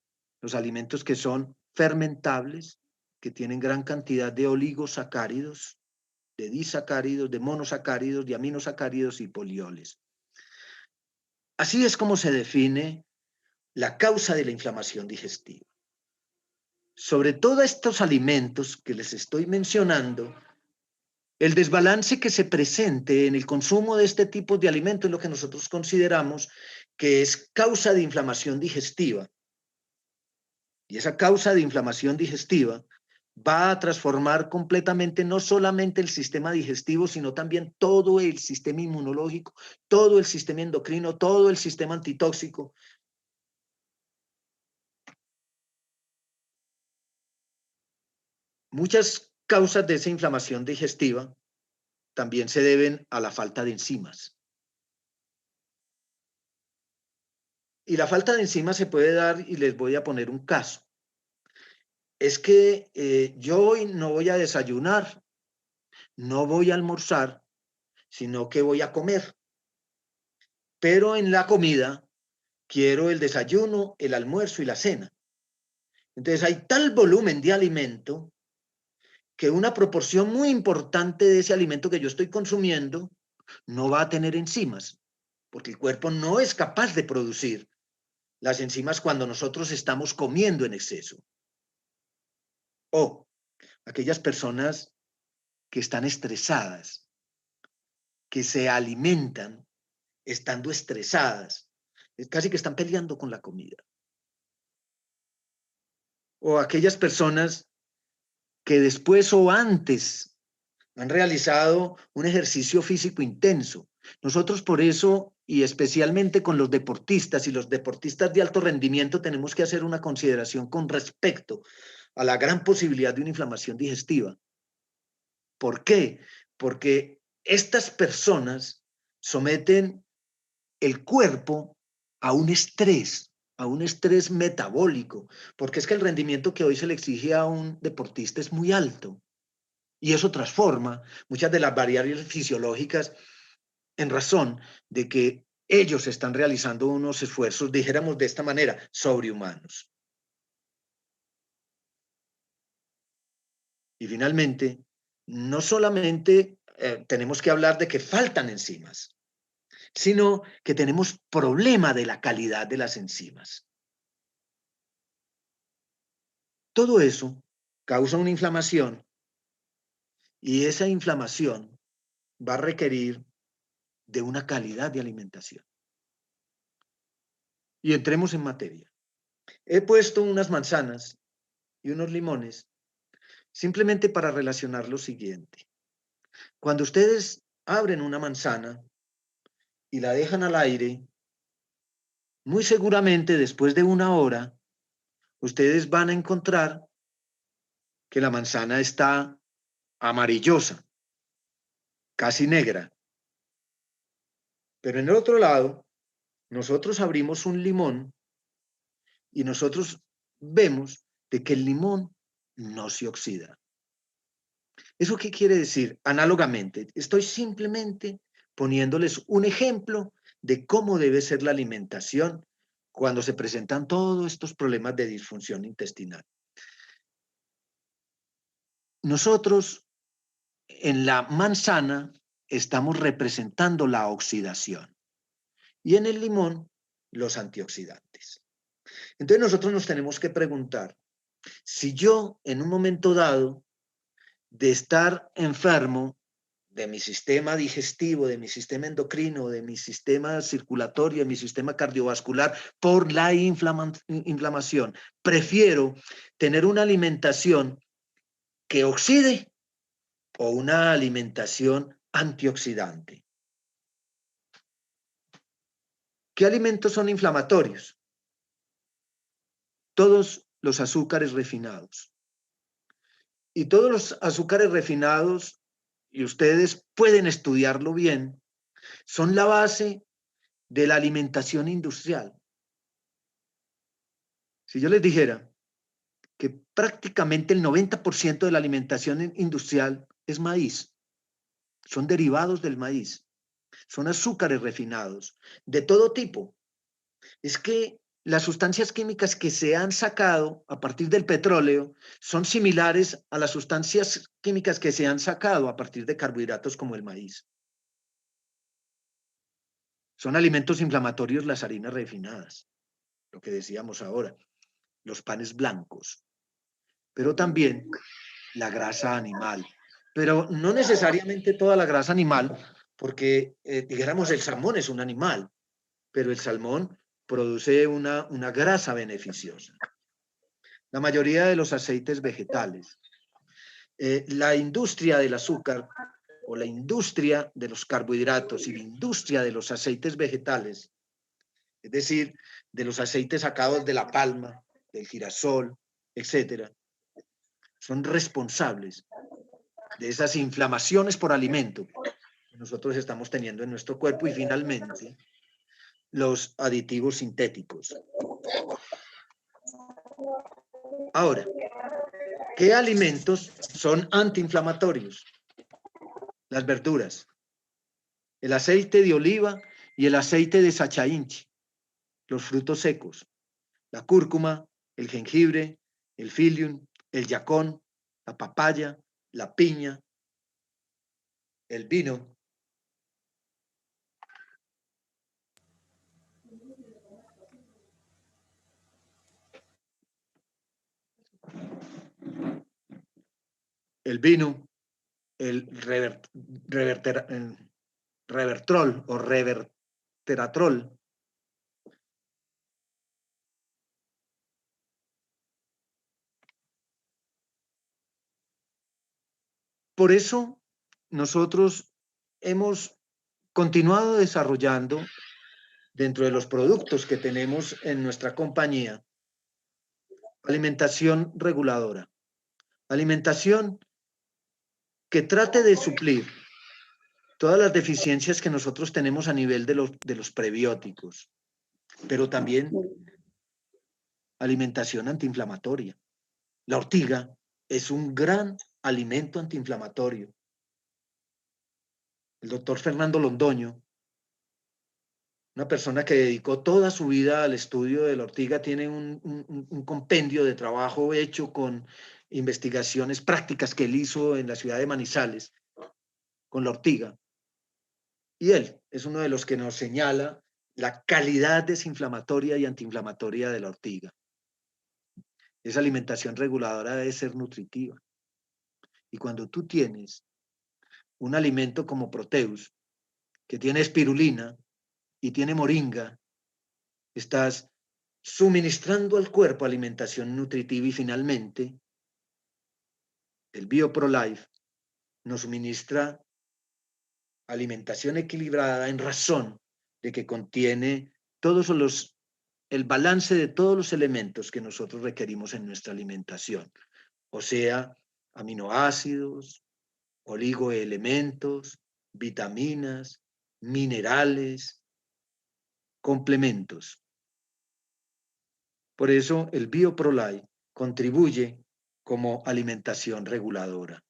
los alimentos que son fermentables, que tienen gran cantidad de oligosacáridos, de disacáridos, de monosacáridos, de aminosacáridos y polioles. Así es como se define la causa de la inflamación digestiva. Sobre todos estos alimentos que les estoy mencionando, el desbalance que se presente en el consumo de este tipo de alimentos es lo que nosotros consideramos que es causa de inflamación digestiva. Y esa causa de inflamación digestiva va a transformar completamente no solamente el sistema digestivo, sino también todo el sistema inmunológico, todo el sistema endocrino, todo el sistema antitóxico. Muchas causas de esa inflamación digestiva también se deben a la falta de enzimas. Y la falta de enzimas se puede dar, y les voy a poner un caso. Es que yo hoy no voy a desayunar, no voy a almorzar, sino que voy a comer. Pero en la comida quiero el desayuno, el almuerzo y la cena. Entonces hay tal volumen de alimento que una proporción muy importante de ese alimento que yo estoy consumiendo no va a tener enzimas, porque el cuerpo no es capaz de producir las enzimas cuando nosotros estamos comiendo en exceso. O aquellas personas que están estresadas, que se alimentan estando estresadas. Casi que están peleando con la comida. O aquellas personas que después o antes han realizado un ejercicio físico intenso. Nosotros por eso, y especialmente con los deportistas y los deportistas de alto rendimiento, tenemos que hacer una consideración con respecto a la gran posibilidad de una inflamación digestiva. ¿Por qué? Porque estas personas someten el cuerpo a un estrés metabólico, porque es que el rendimiento que hoy se le exige a un deportista es muy alto. Y eso transforma muchas de las variables fisiológicas en razón de que ellos están realizando unos esfuerzos, dijéramos de esta manera, sobrehumanos. Y finalmente, no solamente tenemos que hablar de que faltan enzimas, sino que tenemos problema de la calidad de las enzimas. Todo eso causa una inflamación y esa inflamación va a requerir de una calidad de alimentación. Y entremos en materia. He puesto unas manzanas y unos limones simplemente para relacionar lo siguiente. Cuando ustedes abren una manzana y la dejan al aire, muy seguramente después de una hora, ustedes van a encontrar que la manzana está amarillosa, casi negra. Pero en el otro lado, nosotros abrimos un limón y nosotros vemos de que el limón no se oxida. ¿Eso qué quiere decir? Análogamente, estoy simplemente poniéndoles un ejemplo de cómo debe ser la alimentación cuando se presentan todos estos problemas de disfunción intestinal. Nosotros en la manzana estamos representando la oxidación y en el limón los antioxidantes. Entonces nosotros nos tenemos que preguntar, si yo en un momento dado de estar enfermo de mi sistema digestivo, de mi sistema endocrino, de mi sistema circulatorio, de mi sistema cardiovascular, por la inflamación, prefiero tener una alimentación que oxide o una alimentación antioxidante. ¿Qué alimentos son inflamatorios? Todos los azúcares refinados. Y todos los azúcares refinados, y ustedes pueden estudiarlo bien, son la base de la alimentación industrial. Si yo les dijera que prácticamente el 90% de la alimentación industrial es maíz, son derivados del maíz, son azúcares refinados, de todo tipo. Es que las sustancias químicas que se han sacado a partir del petróleo son similares a las sustancias químicas que se han sacado a partir de carbohidratos como el maíz. Son alimentos inflamatorios las harinas refinadas, lo que decíamos ahora, los panes blancos, pero también la grasa animal. Pero no necesariamente toda la grasa animal, porque dijéramos el salmón es un animal, pero el salmón produce una grasa beneficiosa. La mayoría de los aceites vegetales. La industria del azúcar o la industria de los carbohidratos y la industria de los aceites vegetales, es decir, de los aceites sacados de la palma, del girasol, etcétera, son responsables de esas inflamaciones por alimento que nosotros estamos teniendo en nuestro cuerpo y finalmente los aditivos sintéticos. Ahora, ¿qué alimentos son antiinflamatorios? Las verduras, el aceite de oliva y el aceite de sachainchi, los frutos secos, la cúrcuma, el jengibre, el psyllium, el yacón, la papaya, la piña, el vino. El vino, el revertrol o reverteratrol, Por eso nosotros hemos continuado desarrollando dentro de los productos que tenemos en nuestra compañía alimentación reguladora. Alimentación que trate de suplir todas las deficiencias que nosotros tenemos a nivel de los prebióticos, pero también alimentación antiinflamatoria. La ortiga es un gran alimento antiinflamatorio. El doctor Fernando Londoño, una persona que dedicó toda su vida al estudio de la ortiga, tiene un compendio de trabajo hecho con investigaciones prácticas que él hizo en la ciudad de Manizales con la ortiga. Y él es uno de los que nos señala la calidad desinflamatoria y antiinflamatoria de la ortiga. Esa alimentación reguladora debe ser nutritiva. Y cuando tú tienes un alimento como Proteus, que tiene espirulina y tiene moringa, estás suministrando al cuerpo alimentación nutritiva y finalmente el BioProLife nos suministra alimentación equilibrada en razón de que contiene el balance de todos los elementos que nosotros requerimos en nuestra alimentación, o sea, aminoácidos, oligoelementos, vitaminas, minerales, complementos. Por eso el BioProLife contribuye como alimentación reguladora.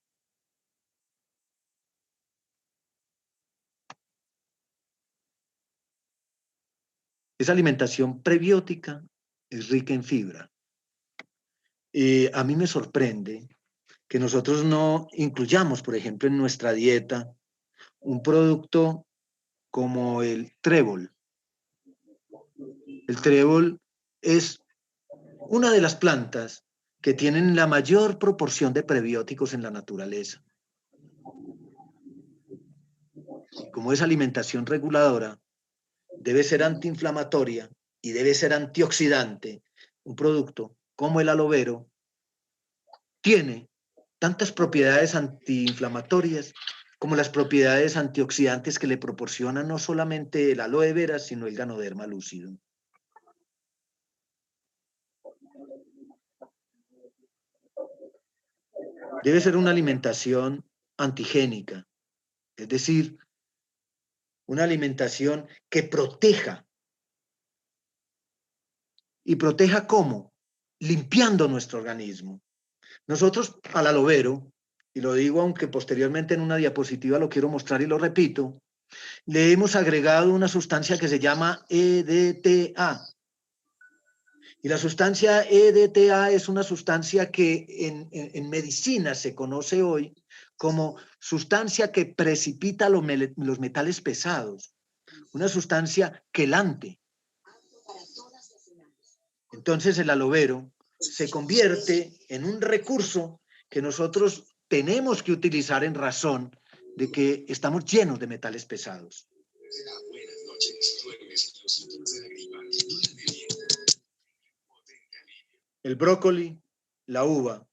Esa alimentación prebiótica es rica en fibra. A mí me sorprende que nosotros no incluyamos, por ejemplo, en nuestra dieta un producto como el trébol. El trébol es una de las plantas que tienen la mayor proporción de prebióticos en la naturaleza. Y como es alimentación reguladora, debe ser antiinflamatoria y debe ser antioxidante. Un producto como el aloe vera tiene tantas propiedades antiinflamatorias como las propiedades antioxidantes que le proporciona no solamente el aloe vera, sino el Ganoderma lucidum. Debe ser una alimentación antigénica, es decir, una alimentación que proteja. ¿Y proteja cómo? Limpiando nuestro organismo. Nosotros al aloe vera, y lo digo aunque posteriormente en una diapositiva lo quiero mostrar y lo repito, le hemos agregado una sustancia que se llama EDTA. Y la sustancia EDTA es una sustancia que en medicina se conoce hoy como sustancia que precipita los metales pesados, una sustancia quelante. Entonces el aloe vera se convierte en un recurso que nosotros tenemos que utilizar en razón de que estamos llenos de metales pesados. El brócoli, la uva,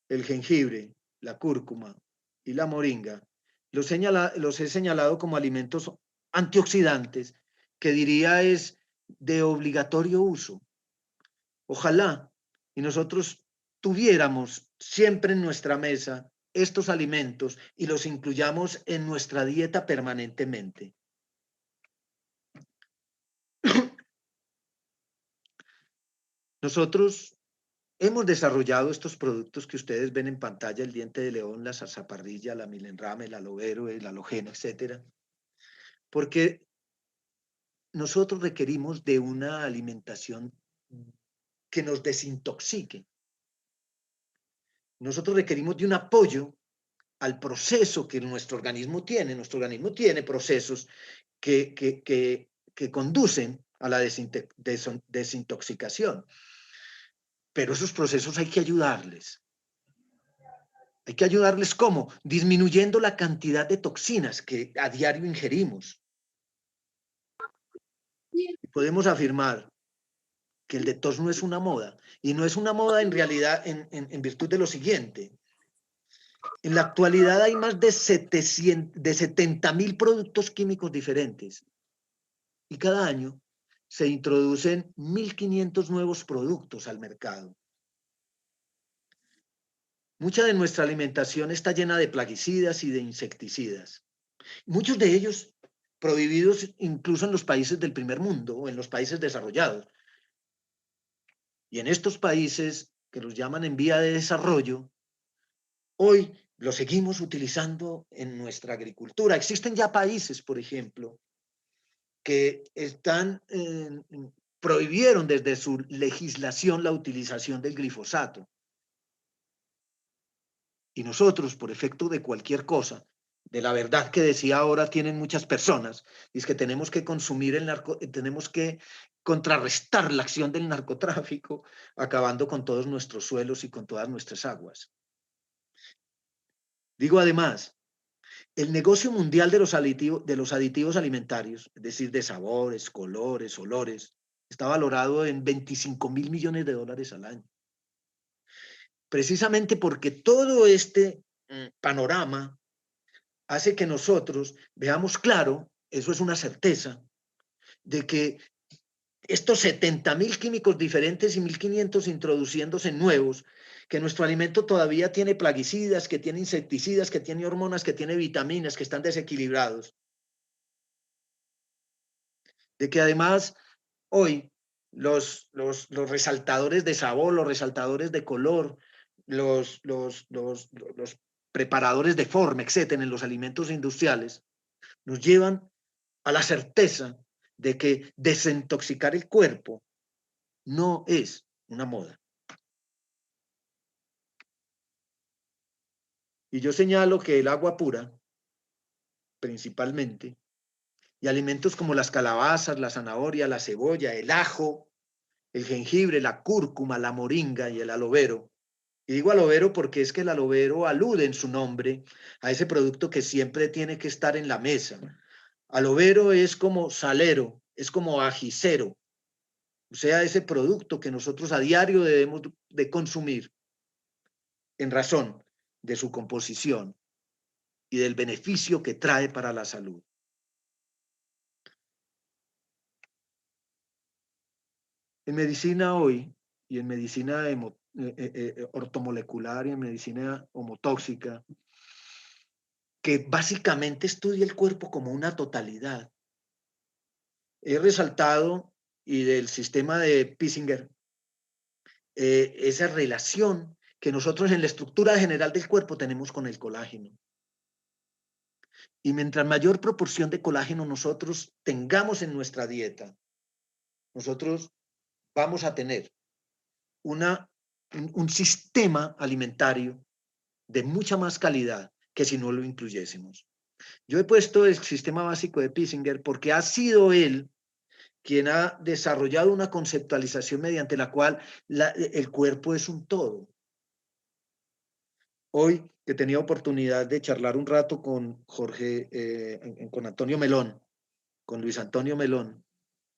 el jengibre, la cúrcuma y la moringa los he señalado como alimentos antioxidantes que diría es de obligatorio uso. Ojalá y nosotros tuviéramos siempre en nuestra mesa estos alimentos y los incluyamos en nuestra dieta permanentemente. Nosotros hemos desarrollado estos productos que ustedes ven en pantalla, el diente de león, la zarzaparrilla, la milenrama, el aloe vera, el halogeno, etcétera, porque nosotros requerimos de una alimentación que nos desintoxique. Nosotros requerimos de un apoyo al proceso que nuestro organismo tiene. Nuestro organismo tiene procesos que conducen a la desintoxicación. Pero esos procesos hay que ayudarles. Hay que ayudarles ¿cómo? Disminuyendo la cantidad de toxinas que a diario ingerimos. Y podemos afirmar que el detox no es una moda. Y no es una moda en realidad en virtud de lo siguiente. En la actualidad hay más de 70.000 productos químicos diferentes y cada año se introducen 1.500 nuevos productos al mercado. Mucha de nuestra alimentación está llena de plaguicidas y de insecticidas. Muchos de ellos prohibidos incluso en los países del primer mundo o en los países desarrollados. Y en estos países que los llaman en vía de desarrollo, hoy lo seguimos utilizando en nuestra agricultura. Existen ya países, por ejemplo, que prohibieron desde su legislación la utilización del glifosato. Y nosotros, por efecto de cualquier cosa, de la verdad que decía ahora tienen muchas personas, y es que tenemos que consumir tenemos que contrarrestar la acción del narcotráfico, acabando con todos nuestros suelos y con todas nuestras aguas. Digo además, el negocio mundial de los aditivos alimentarios, es decir, de sabores, colores, olores, está valorado en 25.000 millones de dólares al año. Precisamente porque todo este panorama hace que nosotros veamos claro, eso es una certeza, de que estos 70.000 químicos diferentes y 1.500 introduciéndose nuevos, que nuestro alimento todavía tiene plaguicidas, que tiene insecticidas, que tiene hormonas, que tiene vitaminas, que están desequilibrados. De que además hoy los resaltadores de sabor, los resaltadores de color, los preparadores de forma, etcétera, en los alimentos industriales, nos llevan a la certeza de que desintoxicar el cuerpo no es una moda. Y yo señalo que el agua pura, principalmente, y alimentos como las calabazas, la zanahoria, la cebolla, el ajo, el jengibre, la cúrcuma, la moringa y el aloe vera. Y digo aloe vera porque es que el aloe vera alude en su nombre a ese producto que siempre tiene que estar en la mesa. Aloe vera es como salero, es como ajicero, o sea, ese producto que nosotros a diario debemos de consumir en razón de su composición y del beneficio que trae para la salud. En medicina hoy y en medicina ortomolecular y en medicina homotóxica, que básicamente estudia el cuerpo como una totalidad, he resaltado, y del sistema de Pissinger, esa relación que nosotros en la estructura general del cuerpo tenemos con el colágeno. Y mientras mayor proporción de colágeno nosotros tengamos en nuestra dieta, nosotros vamos a tener un sistema alimentario de mucha más calidad que si no lo incluyésemos. Yo he puesto el sistema básico de Pissinger porque ha sido él quien ha desarrollado una conceptualización mediante la cual el cuerpo es un todo. Hoy que tenía oportunidad de charlar un rato con con Antonio Melón, con Luis Antonio Melón,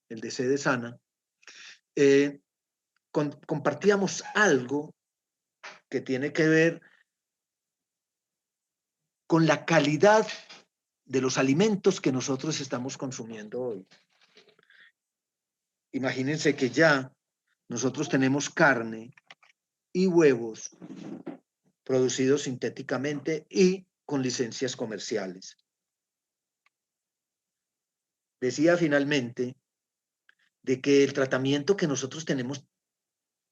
el de Sede Sana, compartíamos algo que tiene que ver con la calidad de los alimentos que nosotros estamos consumiendo hoy. Imagínense que ya nosotros tenemos carne y huevos producidos sintéticamente y con licencias comerciales. Decía finalmente de que el tratamiento que nosotros tenemos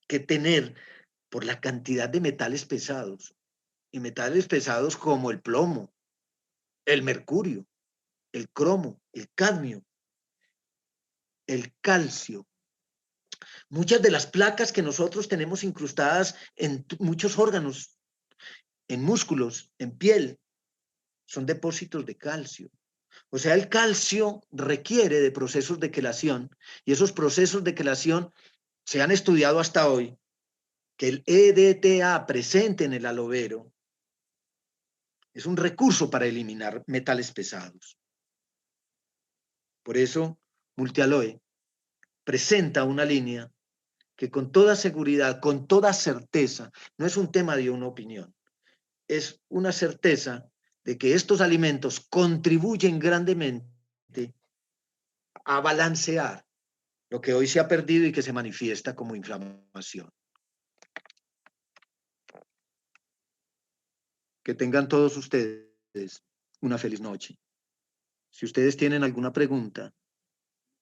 que tener por la cantidad de metales pesados, y metales pesados como el plomo, el mercurio, el cromo, el cadmio, el calcio. Muchas de las placas que nosotros tenemos incrustadas en muchos órganos, en músculos, en piel, son depósitos de calcio. O sea, el calcio requiere de procesos de quelación y esos procesos de quelación se han estudiado hasta hoy, que el EDTA presente en el aloe vera es un recurso para eliminar metales pesados. Por eso, Multialoe presenta una línea que con toda seguridad, con toda certeza, no es un tema de una opinión, es una certeza de que estos alimentos contribuyen grandemente a balancear lo que hoy se ha perdido y que se manifiesta como inflamación. Que tengan todos ustedes una feliz noche. Si ustedes tienen alguna pregunta,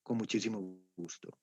con muchísimo gusto.